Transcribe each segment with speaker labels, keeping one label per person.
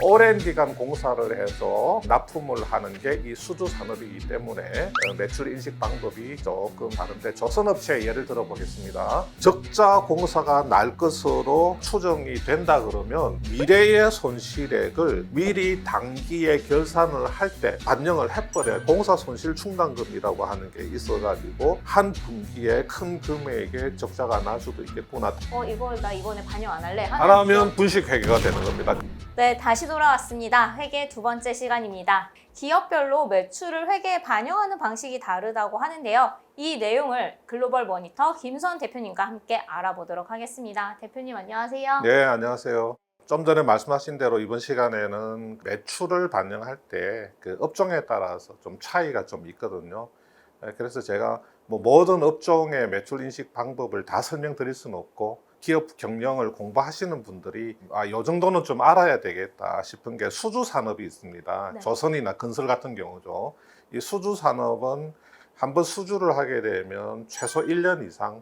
Speaker 1: 오랜 기간 공사를 해서 납품을 하는 게 이 수주 산업이기 때문에 매출 인식 방법이 조금 다른데, 조선업체 예를 들어 보겠습니다. 적자 공사가 날 것으로 추정이 된다 그러면 미래의 손실액을 미리 단기에 결산을 할 때 반영을 해버려요. 공사 손실 충당금이라고 하는 게 있어가지고 한 분기에 큰 금액의 적자가 날 수도 있겠구나.
Speaker 2: 이거 나 이번에 반영 안 할래.
Speaker 1: 안 하면 분식 회계가 되는 겁니다.
Speaker 2: 네, 다시 돌아왔습니다. 회계 두 번째 시간입니다. 기업별로 매출을 회계에 반영하는 방식이 다르다고 하는데요. 이 내용을 글로벌 모니터 김선 대표님과 함께 알아보도록 하겠습니다. 대표님 안녕하세요.
Speaker 1: 네, 안녕하세요. 좀 전에 말씀하신 대로 이번 시간에는 매출을 반영할 때 그 업종에 따라서 좀 차이가 좀 있거든요. 그래서 제가 모든 업종의 매출 인식 방법을 다 설명드릴 수는 없고, 기업 경영을 공부하시는 분들이 이 정도는 좀 알아야 되겠다 싶은 게 수주 산업이 있습니다.
Speaker 2: 네.
Speaker 1: 조선이나 건설 같은 경우죠. 이 수주 산업은 한번 수주를 하게 되면 최소 1년 이상에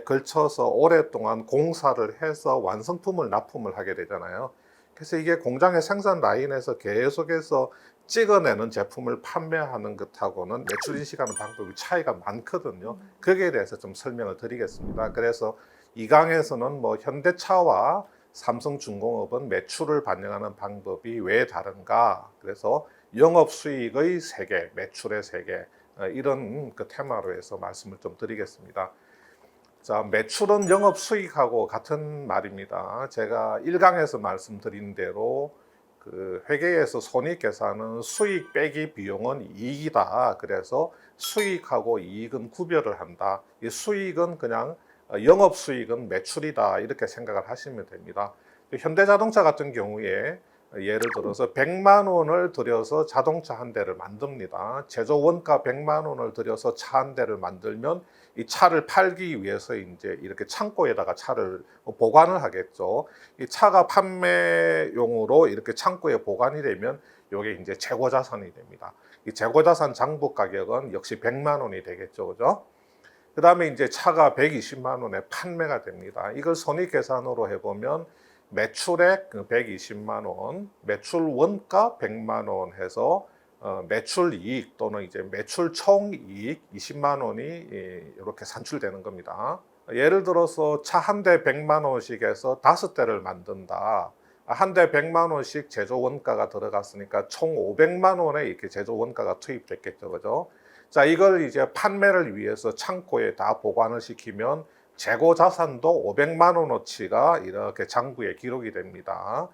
Speaker 1: 걸쳐서 오랫동안 공사를 해서 완성품을 납품을 하게 되잖아요. 그래서 이게 공장의 생산 라인에서 계속해서 찍어내는 제품을 판매하는 것하고는 매출 인식하는 방법이 차이가 많거든요. 거기에 대해서 좀 설명을 드리겠습니다. 그래서 이 강에서는 현대차와 삼성중공업은 매출을 반영하는 방법이 왜 다른가, 그래서 영업수익의 세계, 매출의 세계, 이런 그 테마로 해서 말씀을 좀 드리겠습니다. 자, 매출은 영업수익하고 같은 말입니다. 제가 1강에서 말씀드린 대로 그 회계에서 손익계산은 수익 빼기 비용은 이익이다. 그래서 수익하고 이익은 구별을 한다. 이 수익은 그냥 영업수익은 매출이다, 이렇게 생각을 하시면 됩니다. 현대자동차 같은 경우에 예를 들어서 100만 원을 들여서 자동차 한 대를 만듭니다. 제조 원가 100만 원을 들여서 차 한 대를 만들면 이 차를 팔기 위해서 이제 이렇게 창고에다가 차를 보관을 하겠죠. 이 차가 판매용으로 이렇게 창고에 보관이 되면 이게 이제 재고자산이 됩니다. 이 재고자산 장부 가격은 역시 100만 원이 되겠죠, 그죠? 그 다음에 이제 차가 120만 원에 판매가 됩니다. 이걸 손익계산으로 해보면 매출액 120만 원, 매출 원가 100만 원 해서 매출 이익 또는 이제 매출 총이익 20만 원이 이렇게 산출되는 겁니다. 예를 들어서 차 한 대 100만 원씩 해서 5대를 만든다. 한 대 100만 원씩 제조 원가가 들어갔으니까 총 500만 원에 이렇게 제조 원가가 투입됐겠죠, 그죠? 자, 이걸 이제 판매를 위해서 창고에 다 보관을 시키면 재고 자산도 500만 원어치가 이렇게 장부에 기록이 됩니다.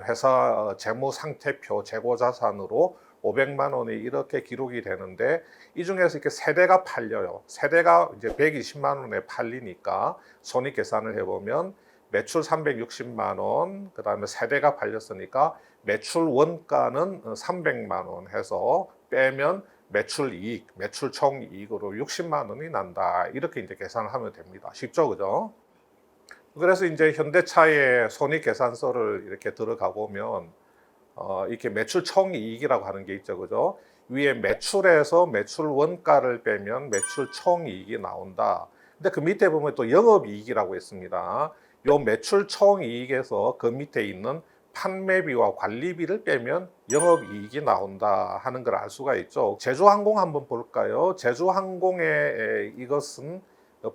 Speaker 1: 회사 재무 상태표 재고 자산으로 500만 원이 이렇게 기록이 되는데, 이 중에서 이렇게 세대가 팔려요. 세대가 이제 120만 원에 팔리니까 손익 계산을 해보면 매출 360만 원, 그 다음에 세대가 팔렸으니까 매출 원가는 300만 원 해서 빼면 매출 이익, 매출 총 이익으로 60만 원이 난다. 이렇게 이제 계산을 하면 됩니다. 쉽죠, 그죠? 그래서 이제 현대차의 손익 계산서를 이렇게 들어가 보면 이렇게 매출 총 이익이라고 하는 게 있죠, 그죠? 위에 매출에서 매출 원가를 빼면 매출 총 이익이 나온다. 근데 그 밑에 보면 또 영업 이익이라고 있습니다. 요 매출 총 이익에서 그 밑에 있는 판매비와 관리비를 빼면 영업이익이 나온다 하는 걸 알 수가 있죠. 제주항공 한번 볼까요? 제주항공의 이것은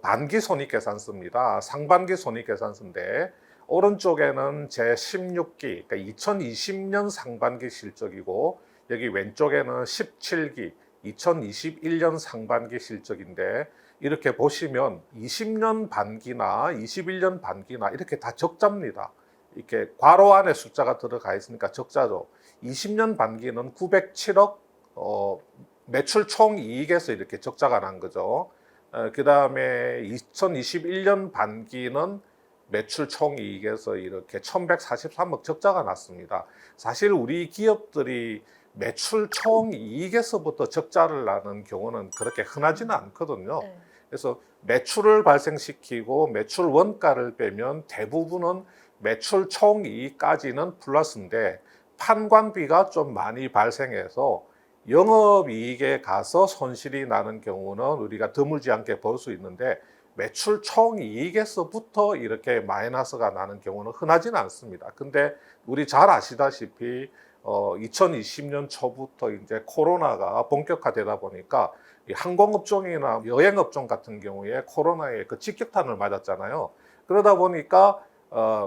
Speaker 1: 반기 손익계산서입니다. 상반기 손익계산서인데, 오른쪽에는 제16기, 그러니까 2020년 상반기 실적이고, 여기 왼쪽에는 17기, 2021년 상반기 실적인데, 이렇게 보시면 20년 반기나 21년 반기나 이렇게 다 적자입니다. 이렇게 괄호 안에 숫자가 들어가 있으니까 적자죠. 20년 반기는 907억 매출 총 이익에서 이렇게 적자가 난 거죠. 그 다음에 2021년 반기는 매출 총 이익에서 이렇게 1143억 적자가 났습니다. 사실 우리 기업들이 매출 총 이익에서부터 적자를 나는 경우는 그렇게 흔하지는 않거든요.
Speaker 2: 네.
Speaker 1: 그래서 매출을 발생시키고 매출 원가를 빼면 대부분은 매출 총이익까지는 플러스인데, 판관비가 좀 많이 발생해서 영업이익에 가서 손실이 나는 경우는 우리가 드물지 않게 볼 수 있는데, 매출 총이익에서부터 이렇게 마이너스가 나는 경우는 흔하지는 않습니다. 근데 우리 잘 아시다시피 2020년 초부터 이제 코로나가 본격화되다 보니까 이 항공업종이나 여행업종 같은 경우에 코로나의 그 직격탄을 맞았잖아요. 그러다 보니까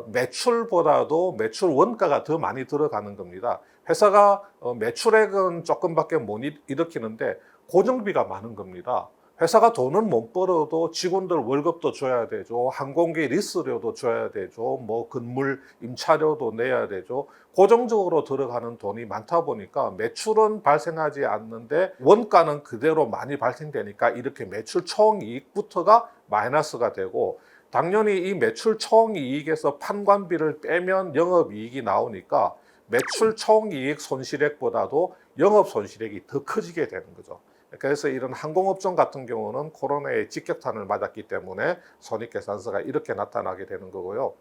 Speaker 1: 매출보다도 매출 원가가 더 많이 들어가는 겁니다. 회사가 매출액은 조금밖에 못 일으키는데 고정비가 많은 겁니다. 회사가 돈은 못 벌어도 직원들 월급도 줘야 되죠. 항공기 리스료도 줘야 되죠. 뭐 건물 임차료도 내야 되죠. 고정적으로 들어가는 돈이 많다 보니까 매출은 발생하지 않는데 원가는 그대로 많이 발생되니까 이렇게 매출 총이익부터가 마이너스가 되고, 당연히 이 매출 총이익에서 판관비를 빼면 영업이익이 나오니까 매출 총이익 손실액보다도 영업 손실액이 더 커지게 되는 거죠. 그래서 이런 항공업종 같은 경우는 코로나의 직격탄을 맞았기 때문에 손익계산서가 이렇게 나타나게 되는 거고요.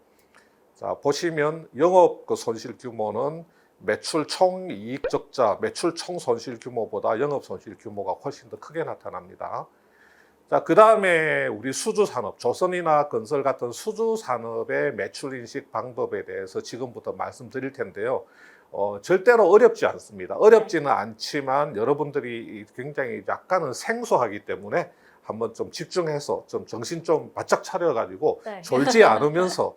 Speaker 1: 자, 보시면 영업 그 손실 규모는 매출 총이익 적자, 매출 총 손실 규모보다 영업 손실 규모가 훨씬 더 크게 나타납니다. 자, 그 다음에 우리 수주산업, 조선이나 건설 같은 수주산업의 매출 인식 방법에 대해서 지금부터 말씀드릴 텐데요. 절대로 어렵지 않습니다. 어렵지는 않지만 여러분들이 굉장히 약간은 생소하기 때문에 한번 좀 집중해서 좀 정신 좀 바짝 차려가지고
Speaker 2: 네.
Speaker 1: 졸지 않으면서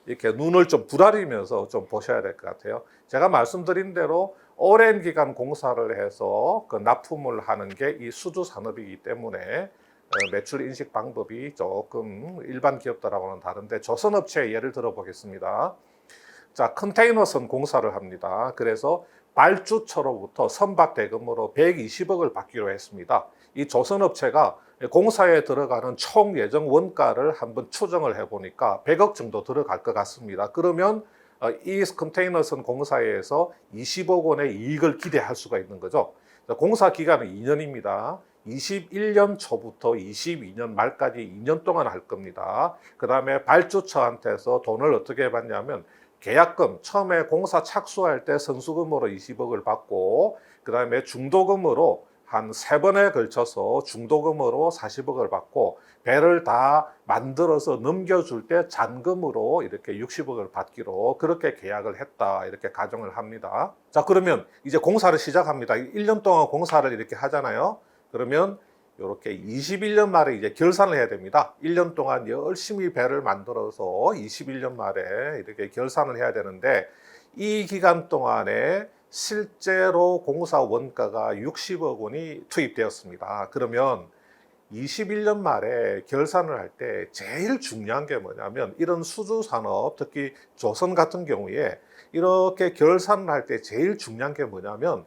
Speaker 1: 이렇게 눈을 좀 부라리면서 좀 보셔야 될 것 같아요. 제가 말씀드린 대로 오랜 기간 공사를 해서 그 납품을 하는 게 이 수주 산업이기 때문에 매출 인식 방법이 조금 일반 기업들하고는 다른데, 조선업체 예를 들어 보겠습니다. 자, 컨테이너선 공사를 합니다. 그래서 발주처로부터 선박 대금으로 120억을 받기로 했습니다. 이 조선업체가 공사에 들어가는 총 예정 원가를 한번 추정을 해보니까 100억 정도 들어갈 것 같습니다. 그러면 이 컨테이너선 공사에서 20억 원의 이익을 기대할 수가 있는 거죠. 공사 기간은 2년입니다. 21년 초부터 22년 말까지 2년 동안 할 겁니다. 그 다음에 발주처한테서 돈을 어떻게 받냐면, 계약금, 처음에 공사 착수할 때 선수금으로 20억을 받고, 그 다음에 중도금으로 한 3번에 걸쳐서 중도금으로 40억을 받고, 배를 다 만들어서 넘겨줄 때 잔금으로 이렇게 60억을 받기로 그렇게 계약을 했다, 이렇게 가정을 합니다. 자, 그러면 이제 공사를 시작합니다. 1년 동안 공사를 이렇게 하잖아요. 그러면 이렇게 21년 말에 이제 결산을 해야 됩니다. 1년 동안 열심히 배를 만들어서 21년 말에 이렇게 결산을 해야 되는데, 이 기간 동안에 실제로 공사 원가가 60억 원이 투입되었습니다. 그러면 21년 말에 결산을 할 때 제일 중요한 게 뭐냐면, 이런 수주산업, 특히 조선 같은 경우에 이렇게 결산을 할 때 제일 중요한 게 뭐냐면,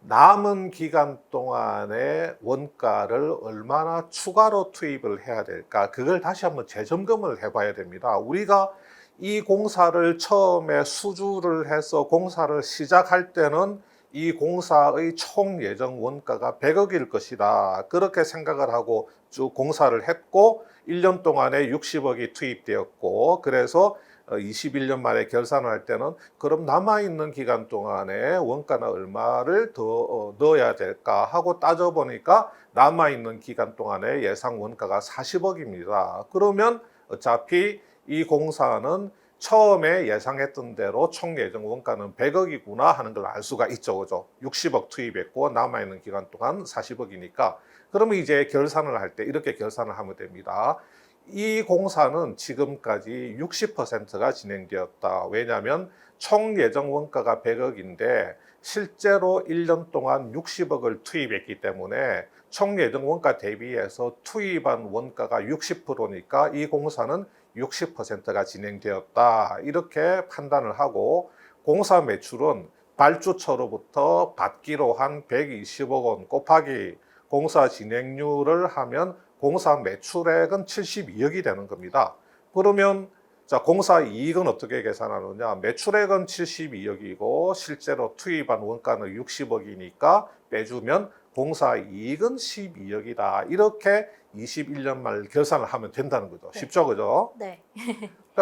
Speaker 1: 남은 기간 동안의 원가를 얼마나 추가로 투입을 해야 될까, 그걸 다시 한번 재점검을 해봐야 됩니다. 우리가 이 공사를 처음에 수주를 해서 공사를 시작할 때는 이 공사의 총 예정 원가가 100억일 것이다, 그렇게 생각을 하고 쭉 공사를 했고, 1년 동안에 60억이 투입되었고, 그래서 21년 말에 결산을 할 때는 그럼 남아있는 기간 동안에 원가는 얼마를 더 넣어야 될까 하고 따져보니까 남아있는 기간 동안에 예상 원가가 40억입니다. 그러면 어차피 이 공사는 처음에 예상했던 대로 총 예정 원가는 100억이구나 하는 걸 알 수가 있죠. 그죠? 60억 투입했고 남아있는 기간 동안 40억이니까 그러면 이제 결산을 할 때 이렇게 결산을 하면 됩니다. 이 공사는 지금까지 60%가 진행되었다. 왜냐하면 총 예정 원가가 100억인데 실제로 1년 동안 60억을 투입했기 때문에 총 예정 원가 대비해서 투입한 원가가 60%니까 이 공사는 60%가 진행되었다, 이렇게 판단을 하고, 공사 매출은 발주처로부터 받기로 한 120억 원 곱하기 공사 진행률을 하면 공사 매출액은 72억이 되는 겁니다. 그러면 자, 공사 이익은 어떻게 계산하느냐? 매출액은 72억이고 실제로 투입한 원가는 60억이니까 빼주면 공사 이익은 12억이다. 이렇게 21년 말 결산을 하면 된다는 거죠.
Speaker 2: 네.
Speaker 1: 쉽죠, 그죠?
Speaker 2: 네.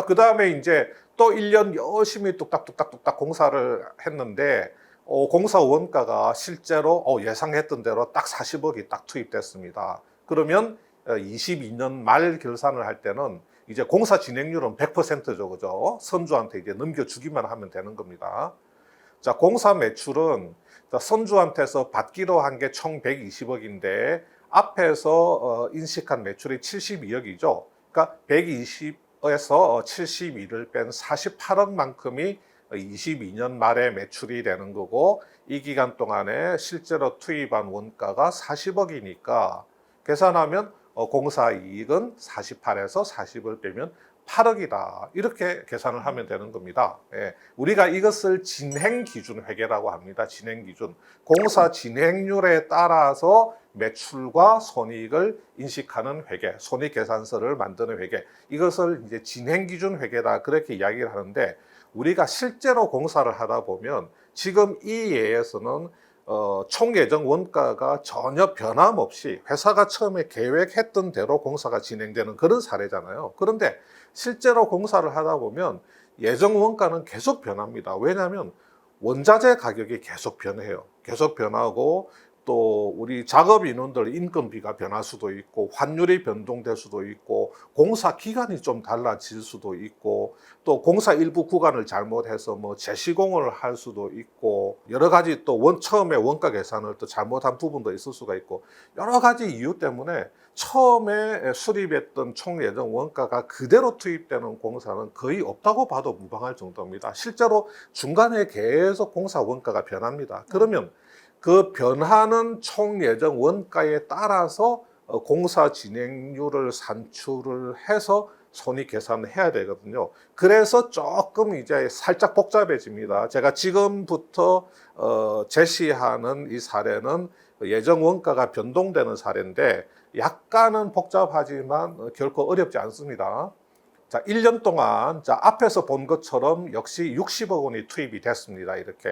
Speaker 1: 그 다음에 이제 또 1년 열심히 뚝딱뚝딱 공사를 했는데, 공사 원가가 실제로 예상했던 대로 딱 40억이 딱 투입됐습니다. 그러면 22년 말 결산을 할 때는 이제 공사 진행률은 100%죠, 그죠? 선주한테 이제 넘겨주기만 하면 되는 겁니다. 자, 공사 매출은 선주한테서 받기로 한 게 총 120억인데 앞에서 인식한 매출이 72억이죠. 그러니까 120에서 72를 뺀 48억만큼이 22년 말에 매출이 되는 거고 이 기간 동안에 실제로 투입한 원가가 40억이니까 계산하면 공사 이익은 48에서 40을 빼면 8억이다. 이렇게 계산을 하면 되는 겁니다. 예, 우리가 이것을 진행기준회계라고 합니다. 진행기준. 공사 진행률에 따라서 매출과 손익을 인식하는 회계, 손익계산서를 만드는 회계. 이것을 이제 진행기준회계다. 그렇게 이야기를 하는데 우리가 실제로 공사를 하다 보면 지금 이 예에서는 총 예정 원가가 전혀 변함없이 회사가 처음에 계획했던 대로 공사가 진행되는 그런 사례잖아요. 그런데 실제로 공사를 하다 보면 예정 원가는 계속 변합니다. 왜냐하면 원자재 가격이 계속 변해요. 계속 변하고 또 우리 작업 인원들 인건비가 변할 수도 있고 환율이 변동될 수도 있고 공사 기간이 좀 달라질 수도 있고 또 공사 일부 구간을 잘못해서 뭐 재시공을 할 수도 있고 여러 가지 또 처음에 원가 계산을 또 잘못한 부분도 있을 수가 있고 여러 가지 이유 때문에 처음에 수립했던 총 예정 원가가 그대로 투입되는 공사는 거의 없다고 봐도 무방할 정도입니다. 실제로 중간에 계속 공사 원가가 변합니다. 그러면 그 변하는 총 예정 원가에 따라서 공사 진행률을 산출을 해서 손익 계산을 해야 되거든요. 그래서 조금 이제 살짝 복잡해집니다. 제가 지금부터 제시하는 이 사례는 예정 원가가 변동되는 사례인데 약간은 복잡하지만 결코 어렵지 않습니다. 자, 1년 동안 자, 앞에서 본 것처럼 역시 60억 원이 투입이 됐습니다. 이렇게.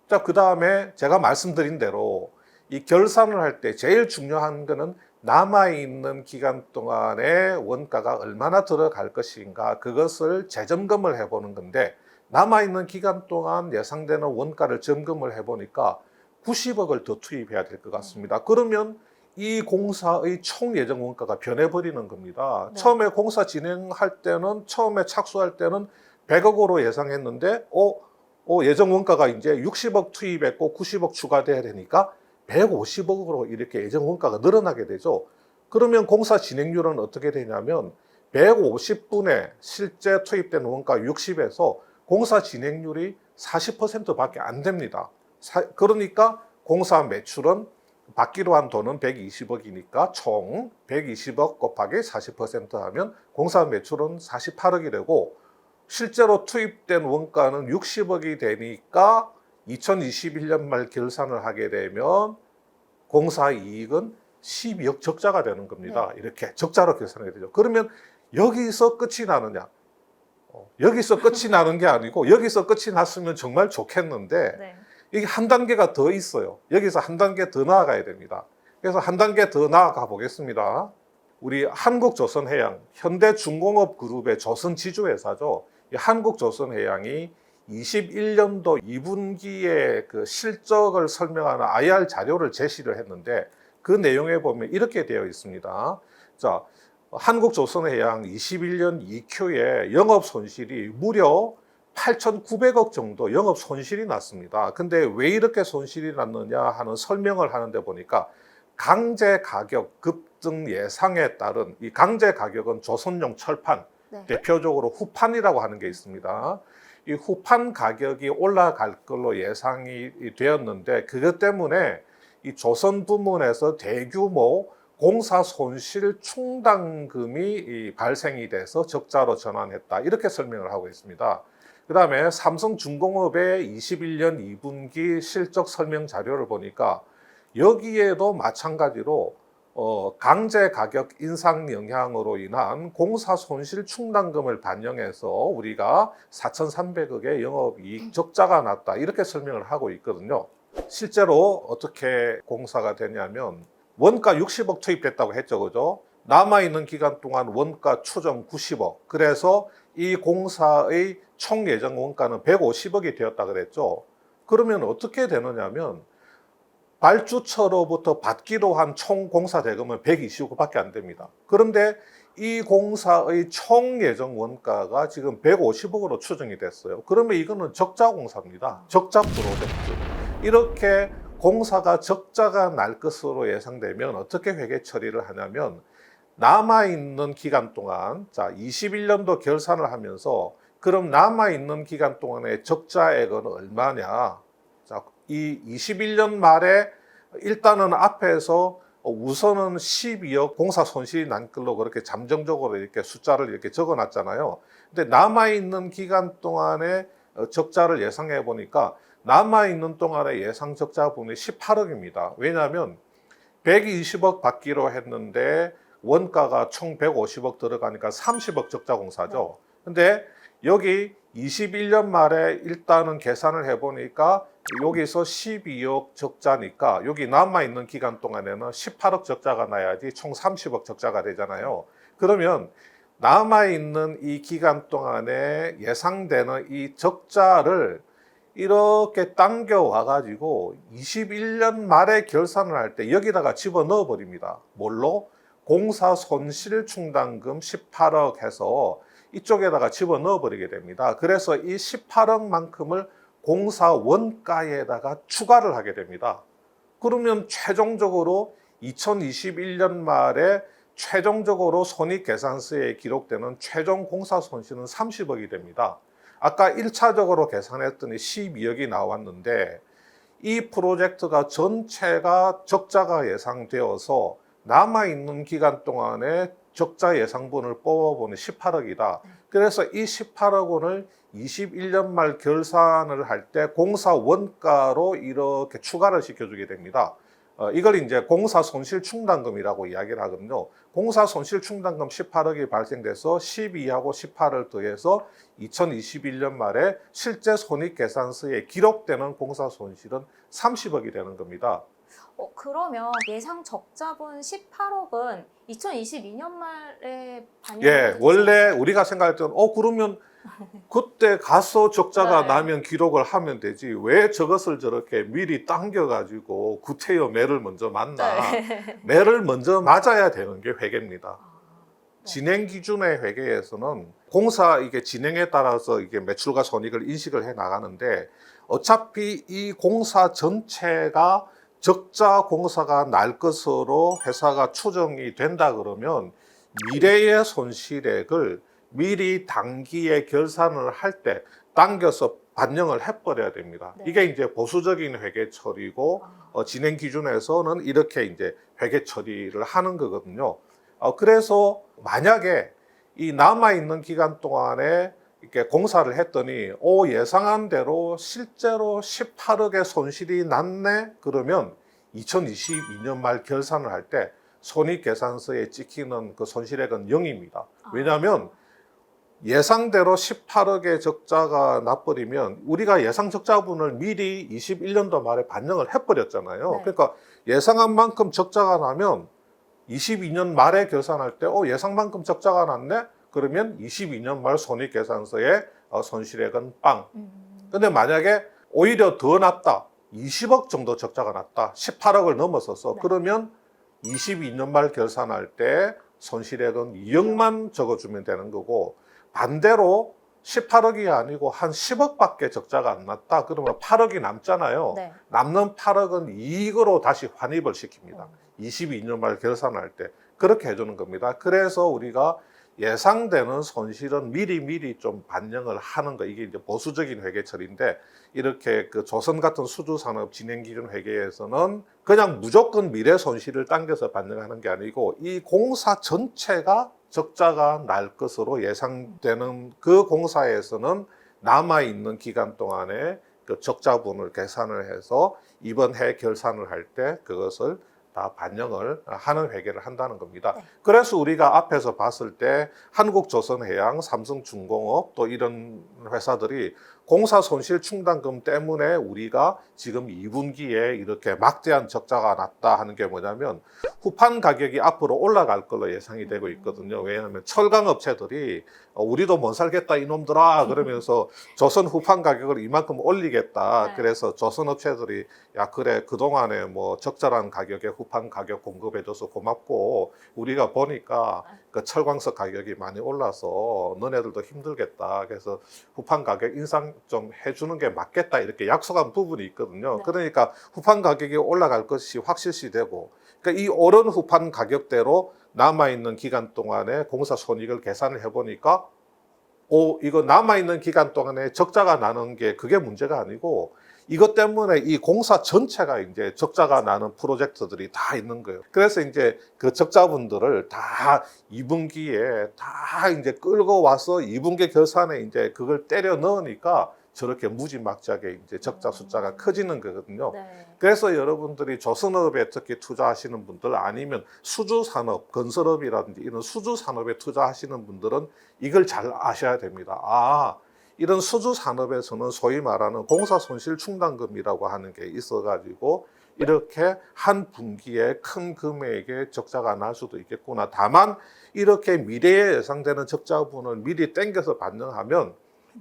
Speaker 1: 자, 그 다음에 제가 말씀드린 대로 이 결산을 할 때 제일 중요한 거는 남아있는 기간 동안에 원가가 얼마나 들어갈 것인가 그것을 재점검을 해보는 건데 남아있는 기간 동안 예상되는 원가를 점검을 해보니까 90억을 더 투입해야 될 것 같습니다. 그러면 이 공사의 총 예정 원가가 변해버리는 겁니다.
Speaker 2: 네.
Speaker 1: 처음에 공사 진행할 때는 처음에 착수할 때는 100억으로 예상했는데 예정 원가가 이제 60억 투입했고 90억 추가돼야 되니까 150억으로 이렇게 예정 원가가 늘어나게 되죠. 그러면 공사 진행률은 어떻게 되냐면 150분에 실제 투입된 원가 60에서 공사 진행률이 40%밖에 안 됩니다. 그러니까 공사 매출은 받기로 한 돈은 120억이니까 총 120억 곱하기 40% 하면 공사 매출은 48억이 되고 실제로 투입된 원가는 60억이 되니까 2021년 말 결산을 하게 되면 공사 이익은 12억 적자가 되는 겁니다.
Speaker 2: 네.
Speaker 1: 이렇게 적자로 계산하게 되죠. 그러면 여기서 끝이 나느냐? 여기서 끝이 나는 게 아니고 여기서 끝이 났으면 정말 좋겠는데
Speaker 2: 네.
Speaker 1: 이게 한 단계가 더 있어요. 여기서 한 단계 더 나아가야 됩니다. 그래서 한 단계 더 나아가 보겠습니다. 우리 한국조선해양, 현대중공업그룹의 조선지주회사죠. 이 한국조선해양이 21년도 2분기에 그 실적을 설명하는 IR 자료를 제시를 했는데 그 내용에 보면 이렇게 되어 있습니다. 자, 한국조선해양 21년 2Q에 영업 손실이 무려 8,900억 정도 영업 손실이 났습니다. 근데 왜 이렇게 손실이 났느냐 하는 설명을 하는데 보니까 강제 가격 급등 예상에 따른 이 강제 가격은 조선용 철판,
Speaker 2: 네.
Speaker 1: 대표적으로 후판이라고 하는 게 있습니다. 이 후판 가격이 올라갈 걸로 예상이 되었는데 그것 때문에 이 조선 부문에서 대규모 공사 손실 충당금이 발생이 돼서 적자로 전환했다. 이렇게 설명을 하고 있습니다. 그 다음에 삼성중공업의 21년 2분기 실적 설명 자료를 보니까 여기에도 마찬가지로 강제 가격 인상 영향으로 인한 공사 손실 충당금을 반영해서 우리가 4,300억의 영업이익 적자가 났다. 이렇게 설명을 하고 있거든요. 실제로 어떻게 공사가 되냐면 원가 60억 투입됐다고 했죠. 그죠? 남아있는 기간 동안 원가 추정 90억. 그래서 이 공사의 총 예정 원가는 150억이 되었다 그랬죠. 그러면 어떻게 되느냐면 발주처로부터 받기로 한 총 공사 대금은 125억밖에 안 됩니다. 그런데 이 공사의 총 예정 원가가 지금 150억으로 추정이 됐어요. 그러면 이거는 적자 공사입니다. 적자 프로젝트. 이렇게 공사가 적자가 날 것으로 예상되면 어떻게 회계 처리를 하냐면 남아있는 기간 동안, 자, 21년도 결산을 하면서 그럼 남아있는 기간 동안의 적자액은 얼마냐? 자, 이 21년 말에 일단은 앞에서 우선은 12억 공사 손실이 난 걸로 그렇게 잠정적으로 이렇게 숫자를 이렇게 적어 놨잖아요. 근데 남아있는 기간 동안의 적자를 예상해 보니까 남아있는 동안의 예상 적자분이 18억입니다. 왜냐하면 120억 받기로 했는데 원가가 총 150억 들어가니까 30억 적자 공사죠. 근데 여기 21년 말에 일단은 계산을 해보니까 여기서 12억 적자니까 여기 남아있는 기간 동안에는 18억 적자가 나야지 총 30억 적자가 되잖아요. 그러면 남아있는 이 기간 동안에 예상되는 이 적자를 이렇게 당겨와 가지고 21년 말에 결산을 할 때 여기다가 집어넣어 버립니다. 뭘로? 공사 손실 충당금 18억 해서 이쪽에다가 집어넣어 버리게 됩니다. 그래서 이 18억만큼을 공사 원가에다가 추가를 하게 됩니다. 그러면 최종적으로 2021년 말에 최종적으로 손익계산서에 기록되는 최종 공사 손실은 30억이 됩니다. 아까 1차적으로 계산했더니 12억이 나왔는데 이 프로젝트가 전체가 적자가 예상되어서 남아있는 기간 동안에 적자 예상분을 뽑아보니 18억이다. 그래서 이 18억 원을 21년 말 결산을 할 때 공사 원가로 이렇게 추가를 시켜주게 됩니다. 이걸 이제 공사 손실 충당금이라고 이야기를 하거든요. 공사 손실 충당금 18억이 발생돼서 12하고 18을 더해서 2021년 말에 실제 손익계산서에 기록되는 공사 손실은 30억이 되는 겁니다.
Speaker 2: 그러면 예상 적자분 18억은 2022년 말에
Speaker 1: 예, 원래 우리가 생각할 때는 그러면 그때 가서 적자가
Speaker 2: 네.
Speaker 1: 나면 기록을 하면 되지. 왜 저것을 저렇게 미리 당겨가지고 구태여 매를 먼저 맞나.
Speaker 2: 네.
Speaker 1: 매를 먼저 맞아야 되는 게 회계입니다.
Speaker 2: 네.
Speaker 1: 진행 기준의 회계에서는 공사 이게 진행에 따라서 이게 매출과 손익을 인식을 해 나가는데 어차피 이 공사 전체가 적자 공사가 날 것으로 회사가 추정이 된다 그러면 미래의 손실액을 미리 단기에 결산을 할 때 당겨서 반영을 해버려야 됩니다.
Speaker 2: 네.
Speaker 1: 이게 이제 보수적인 회계 처리고 진행 기준에서는 이렇게 이제 회계 처리를 하는 거거든요. 그래서 만약에 이 남아있는 기간 동안에 이렇게 공사를 했더니 예상한 대로 실제로 18억의 손실이 났네 그러면 2022년 말 결산을 할 때 손익계산서에 찍히는 그 손실액은 0입니다. 왜냐하면 예상대로 18억의 적자가 나버리면 우리가 예상 적자분을 미리 21년도 말에 반영을 해버렸잖아요.
Speaker 2: 네.
Speaker 1: 그러니까 예상한 만큼 적자가 나면 22년 말에 결산할 때 예상만큼 적자가 났네? 그러면 22년 말 손익계산서에 손실액은 빵. 근데 만약에 오히려 더 났다. 20억 정도 적자가 났다. 18억을 넘어서서
Speaker 2: 네.
Speaker 1: 그러면 22년 말 결산할 때 손실액은 2억만 적어주면 되는 거고 반대로 18억이 아니고 한 10억밖에 적자가 안 났다. 그러면 8억이 남잖아요.
Speaker 2: 네.
Speaker 1: 남는 8억은 이익으로 다시 환입을 시킵니다. 22년 말 결산할 때 그렇게 해주는 겁니다. 그래서 우리가 예상되는 손실은 미리 좀 반영을 하는 거 이게 이제 보수적인 회계처리인데 이렇게 그 조선 같은 수주산업 진행기준 회계에서는 그냥 무조건 미래 손실을 당겨서 반영하는 게 아니고 이 공사 전체가 적자가 날 것으로 예상되는 그 공사에서는 남아있는 기간 동안에 그 적자분을 계산을 해서 이번 해 결산을 할 때 그것을 다 반영을 하는 회계를 한다는 겁니다.
Speaker 2: 네.
Speaker 1: 그래서 우리가 앞에서 봤을 때 한국조선해양, 삼성중공업 또 이런 회사들이 공사 손실 충당금 때문에 우리가 지금 2분기에 이렇게 막대한 적자가 났다 하는 게 뭐냐면 후판 가격이 앞으로 올라갈 걸로 예상이 되고 있거든요. 왜냐하면 철강 업체들이 우리도 못 살겠다 이놈들아 그러면서 조선 후판 가격을 이만큼 올리겠다.
Speaker 2: 네.
Speaker 1: 그래서 조선 업체들이 야 그래 그동안에 뭐 적절한 가격에 후판 가격 공급해줘서 고맙고 우리가 보니까 그 철광석 가격이 많이 올라서 너네들도 힘들겠다. 그래서 후판 가격 인상 좀 해주는 게 맞겠다 이렇게 약속한 부분이 있거든요.
Speaker 2: 네.
Speaker 1: 그러니까 후판 가격이 올라갈 것이 확실시되고 그러니까 이 오른 후판 가격대로 남아있는 기간 동안에 공사 손익을 계산을 해보니까 이거 남아있는 기간 동안에 적자가 나는 게 그게 문제가 아니고 이것 때문에 이 공사 전체가 이제 적자가 나는 프로젝트들이 다 있는 거예요. 그래서 이제 그 적자분들을 다 2분기에 다 이제 끌고 와서 2분기 결산에 이제 그걸 때려 넣으니까 저렇게 무지막지하게 이제 적자 숫자가 커지는 거거든요.
Speaker 2: 네.
Speaker 1: 그래서 여러분들이 조선업에 특히 투자하시는 분들 아니면 수주산업, 건설업이라든지 이런 수주산업에 투자하시는 분들은 이걸 잘 아셔야 됩니다. 이런 수주산업에서는 소위 말하는 공사손실충당금이라고 하는 게 있어가지고 이렇게 한 분기에 큰 금액의 적자가 날 수도 있겠구나. 다만 이렇게 미래에 예상되는 적자분을 미리 땡겨서 반영하면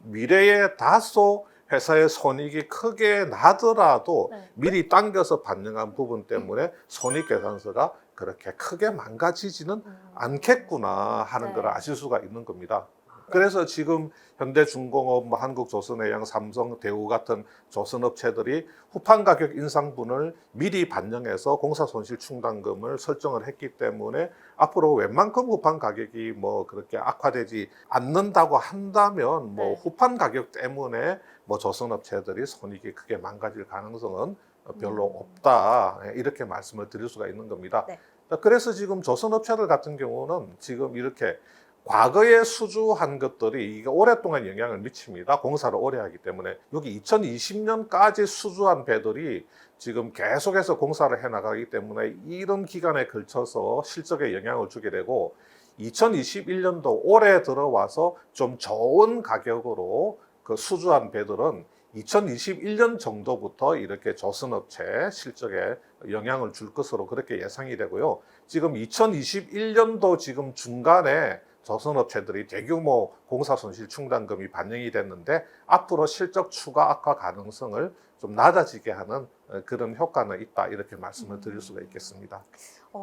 Speaker 1: 미래에 다소 회사의 손익이 크게 나더라도
Speaker 2: 네.
Speaker 1: 미리 당겨서 반영한 부분 때문에 손익계산서가 그렇게 크게 망가지지는 않겠구나 하는
Speaker 2: 네.
Speaker 1: 걸 아실 수가 있는 겁니다. 그래서 지금 현대중공업, 뭐 한국조선해양, 삼성, 대우 같은 조선업체들이 후판 가격 인상분을 미리 반영해서 공사손실충당금을 설정을 했기 때문에 앞으로 웬만큼 후판 가격이 뭐 그렇게 악화되지 않는다고 한다면 뭐
Speaker 2: 네.
Speaker 1: 후판 가격 때문에 뭐 조선업체들이 손익이 크게 망가질 가능성은 별로 없다 이렇게 말씀을 드릴 수가 있는 겁니다.
Speaker 2: 네.
Speaker 1: 그래서 지금 조선업체들 같은 경우는 지금 이렇게 과거에 수주한 것들이 이게 오랫동안 영향을 미칩니다. 공사를 오래 하기 때문에 여기 2020년까지 수주한 배들이 지금 계속해서 공사를 해나가기 때문에 이런 기간에 걸쳐서 실적에 영향을 주게 되고 2021년도 올해 들어와서 좀 좋은 가격으로 그 수주한 배들은 2021년 정도부터 이렇게 조선업체 실적에 영향을 줄 것으로 그렇게 예상이 되고요. 지금 2021년도 지금 중간에 조선업체들이 대규모 공사손실충당금이 반영이 됐는데 앞으로 실적 추가 악화 가능성을 좀 낮아지게 하는 그런 효과는 있다 이렇게 말씀을 드릴 수가 있겠습니다.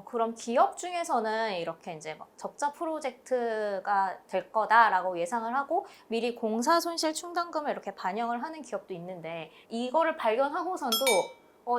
Speaker 2: 그럼 기업 중에서는 이렇게 이제 막 적자 프로젝트가 될 거다라고 예상을 하고 미리 공사 손실 충당금을 이렇게 반영을 하는 기업도 있는데 이거를 발견하고선도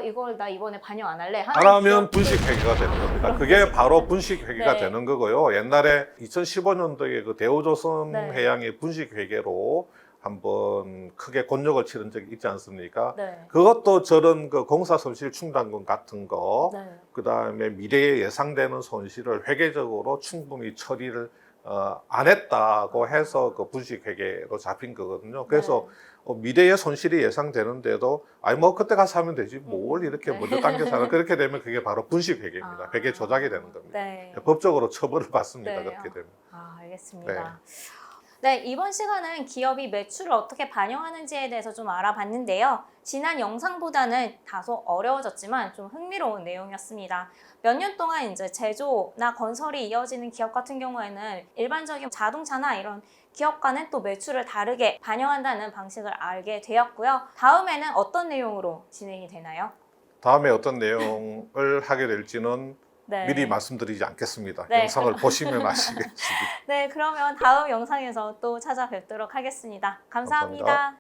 Speaker 2: 이걸 나 이번에 반영 안 할래
Speaker 1: 안 하면 분식회계가 되는 겁니다. 그게 바로 분식회계가
Speaker 2: 네.
Speaker 1: 되는 거고요. 옛날에 2015년도에 그 대우조선해양의
Speaker 2: 네.
Speaker 1: 분식회계로 한번 크게 곤욕을 치른 적이 있지 않습니까?
Speaker 2: 네.
Speaker 1: 그것도 저런 그 공사손실충당금 같은 거,
Speaker 2: 네.
Speaker 1: 그 다음에 미래에 예상되는 손실을 회계적으로 충분히 처리를 안 했다고 해서 그 분식회계로 잡힌 거거든요. 그래서 미래의 손실이 예상되는데도 뭐 그때 가서 하면 되지 뭘 이렇게 먼저 당겨서 하나 그렇게 되면 그게 바로 분식회계입니다. 회계 조작이 되는 겁니다.
Speaker 2: 네.
Speaker 1: 법적으로 처벌을 받습니다.
Speaker 2: 네.
Speaker 1: 그렇게 되면.
Speaker 2: 알겠습니다. 네, 이번 시간은 기업이 매출을 어떻게 반영하는지에 대해서 좀 알아봤는데요. 지난 영상보다는 다소 어려워졌지만 좀 흥미로운 내용이었습니다. 몇 년 동안 이제 제조나 건설이 이어지는 기업 같은 경우에는 일반적인 자동차나 이런 기업과는 또 매출을 다르게 반영한다는 방식을 알게 되었고요. 다음에는 어떤 내용으로 진행이 되나요?
Speaker 1: 다음에 어떤 내용을 하게 될지는
Speaker 2: 네.
Speaker 1: 미리 말씀드리지 않겠습니다.
Speaker 2: 네.
Speaker 1: 영상을 보시면 아시겠습니다.
Speaker 2: 네, 그러면 다음 영상에서 또 찾아뵙도록 하겠습니다. 감사합니다.
Speaker 1: 감사합니다.